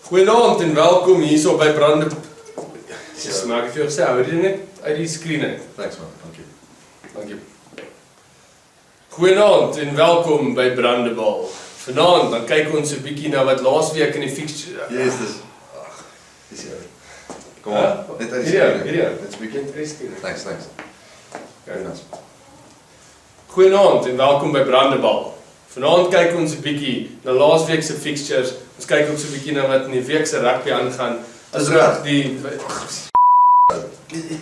Goeienaand en welkom hierso by Brande. Dis maak ek vir jou sê, hou dit net uit die skreen uit. Thanks man, dankie. Dankie. Goeienaand en welkom by Brandebal. Vanaand dan kyk ons 'n bietjie na wat laasweek in die fixture. Yes, dis hier. Kom aan, net uit die Hier. Let's begin. Thanks. Goeienaand en welkom by Brandebal. Vanaand kyk ons 'n bietjie na laasweek se fixtures. Ons kyk ook so 'n bietjie na wat in die week se rugby aangaan. Dis reg.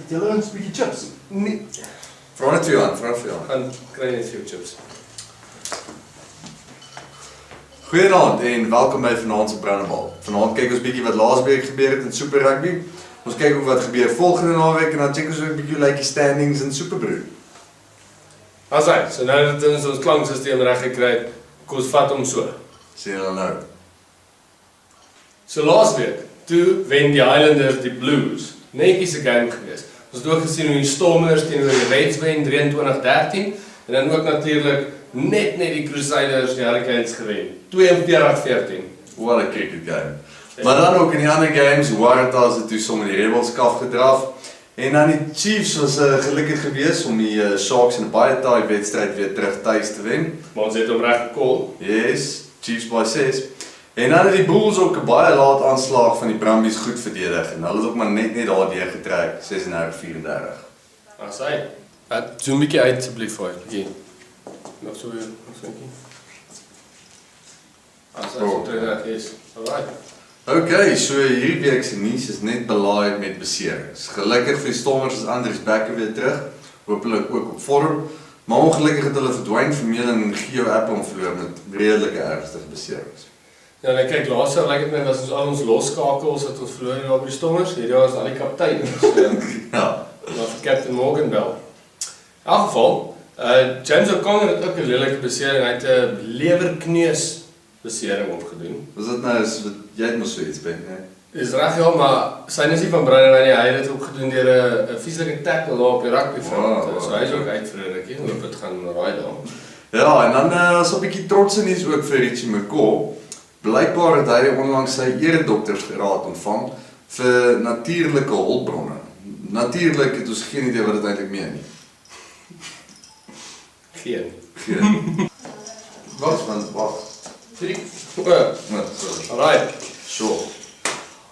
Julle ons bietjie chips. Nee, Vra net vir jou aan. gaan kry net vir jou chips. Goeienaand en welkom by vanaand se Brandebal. Vanaand kyk ons bietjie wat laasweek gebeur het in Super Rugby. Ons kyk ook wat gebeur volgende naweek en dan check ons ook 'n bietjie hoe lyk die standings in Super Brew. Alright, so nou dat ons klankstelsel reg gekry het, kom ons vat hom so. Sien julle nou. So laasweek, toe wen die Highlanders die Blues. Netjies 'n game gewees. Ons het ook gesien hoe die Stormers teenoor die Reds wen 23-13 en dan ook natuurlik net die Crusaders die Hurricanes gewen 42-14. What a cricket game. Maar dan ook in die ander games, Waratahs het toe sommer die Rebels kaf gedraf. En dan die Chiefs was gelukkig geweest om die Sharks in 'n baie taai wedstryd weer terug tuis te wen. Maar ons het hom reg gekol. Yes, Chiefs by 6. En dan het die Bulls ook 'n baie laat aanslag van die Brumbies goed verdedig en hulle het ook maar net daardeur getrek 36-34. Asai. Zoom 'n bietjie uit asseblief vir bietjie. Nog so weer, so terug is. Alright. Okay, so hierdie week se nuus is net belaaid met beserings. Gelukkig vir die Stormers is Andries Becker weer terug, hopelik ook op vorm, maar ongelukkig het hulle verdwyn Vermeulen en Gio Appel verloor met redelike ernstige beserings. Ja, en kyk, laas jaar lyk dit my was ons al ons losskakels wat ons verloor daar by die Stormers. Hierdie jaar is al die kaptein. Ja. Maar vir Captain Morgan bel. In elk geval, James O'Connor het ook 'n lelike besering. Hy het 'n lewerkneus besering opgedoen. Was dit nou as wat jy het mos so iets ben, né? Dis reg ja, maar syne is nie van Brandewyn nie. Hy het dit opgedoen deur 'n fisieke tackle daar op die rugbyveld. Wow. So hy is ook uit vir 'n rukkie. Hoop dit gaan raai daar. Ja, en dan so 'n bietjie trotse nuus ook vir Richie McCaw. Blykbaar het hy onlangs sy eredoktersgraad ontvang vir natuurlike hulpbronne. Natuurlik het ons geen idee wat dit eintlik meen nie. Geen. Wag. 3. Nee, Alright. sure.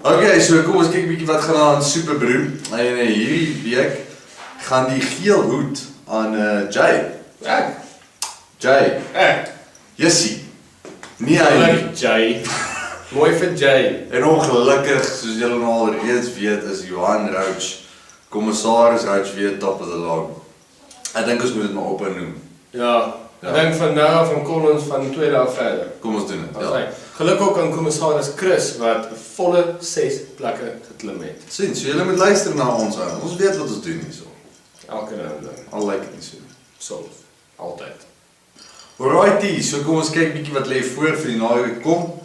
Okay, so kom ons kyk 'n bietjie wat gaan aan Super Brew. En hierdie week gaan die geel hoed aan Jay. Ek. Jessie. Nie hy nie. Jay. Mooi vir Jay. En ongelukkig, soos julle nou al reeds weet, is Johan Roach, commissaris Roach weer top of the log. Ek dink ons moet dit maar ophou noem. Ja. Ek dink van nou af van Collins van 2 dae verder. Kom ons doen dit. Ja. Gelukkig ook aan commissaris Chris wat 'n volle 6 plekke geklim het. Sien, so julle moet luister na ons ou. Ons weet wat ons doen hierso. Elke nou en dan. Al lyk dit nie so. So, altyd. Alrighty, so kom ons kyk bietjie wat lê voor vir die naweek kom.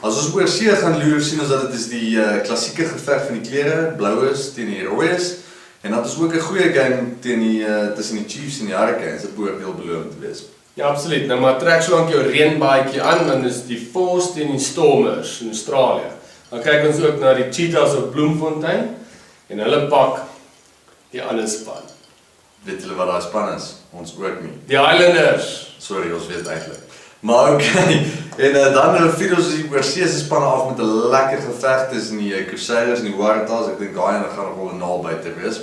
As ons oor see gaan loer, sien ons dat dit is die klassieke geveg van die klere, bloues teen die rooies. En dat is ook 'n goeie game teen die tussen die Chiefs en die Hurricanes. Dit behoort heel belovend te wees. Ja, absoluut. Nou maar trek so lank jou reënbaadjie aan, dan is die Force teen die Stormers in Australië. Dan kyk ons ook na die Cheetahs op Bloemfontein en hulle pak die ander span. Weet julle wat daai span is? Ons ook nie. Die Highlanders. Sorry, ons weet eintlik. Maar okay. En dan vier ons die oorseese spanne af met 'n lekker geveg tussen die Crusaders en die Waratahs. Ek dink daai ene gaan nog wel 'n naaldbyter wees.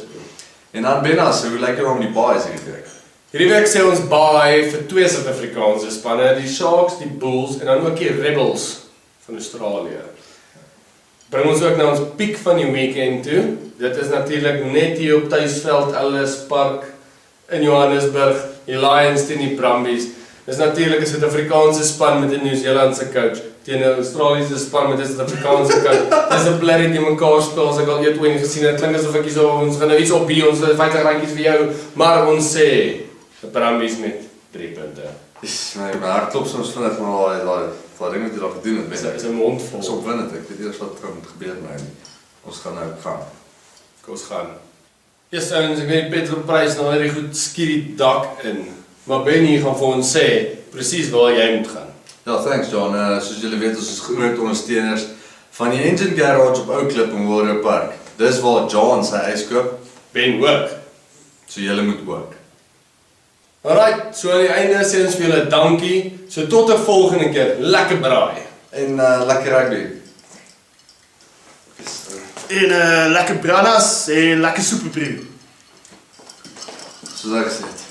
En dan Benna, so hoe lyk dit om die baas hierdie week? Hierdie week sê ons bye vir 2 Suid-Afrikaanse spanne, die Sharks, die Bulls en dan ook die Rebels van Australië. Bring ons ook na ons piek van die weekend toe. Dit is natuurlik net hier op tuisveld Ellis Park in Johannesburg, die Lions teen die Brumbies. Dis natuurlik 'n Suid-Afrikaanse span met 'n Nieu-Seelandse coach teen 'n Australiese span met 'n Suid-Afrikaanse coach. Dis 'n blerrie die mekaar speel, as ek al eet ooit gesien het. Klink asof ek hierso ons gaan nou iets op hier, ons 50 randjies vir jou, maar ons sê die Brumbies met 3 punte. Dis my hart klop soms vinnig maar daai ding wat jy daar gedoen het. Dit is 'n mond vol. Ons opwindend. Ek weet eers wat moet gebeur nou. Ons gaan nou gaan. Kom ons gaan. Yes, ouens, ek weet die petrolprys nou weer goed skiet die dak in. Maar Benny gaan vir ons sê presies waar jy moet gaan. Ja, thanks John. Soos julle weet, ons is groot ondersteuners van die Engine Garage op Ou Klip in Willow Park. Dis waar John sy ys koop, Ben ook. so julle moet ook. Alright, so aan die einde sê ons vir julle dankie. So tot 'n volgende keer. Lekker braai. En lekker rugby. En lekker brandas en lekker soepebrood. Soos ek gesê het.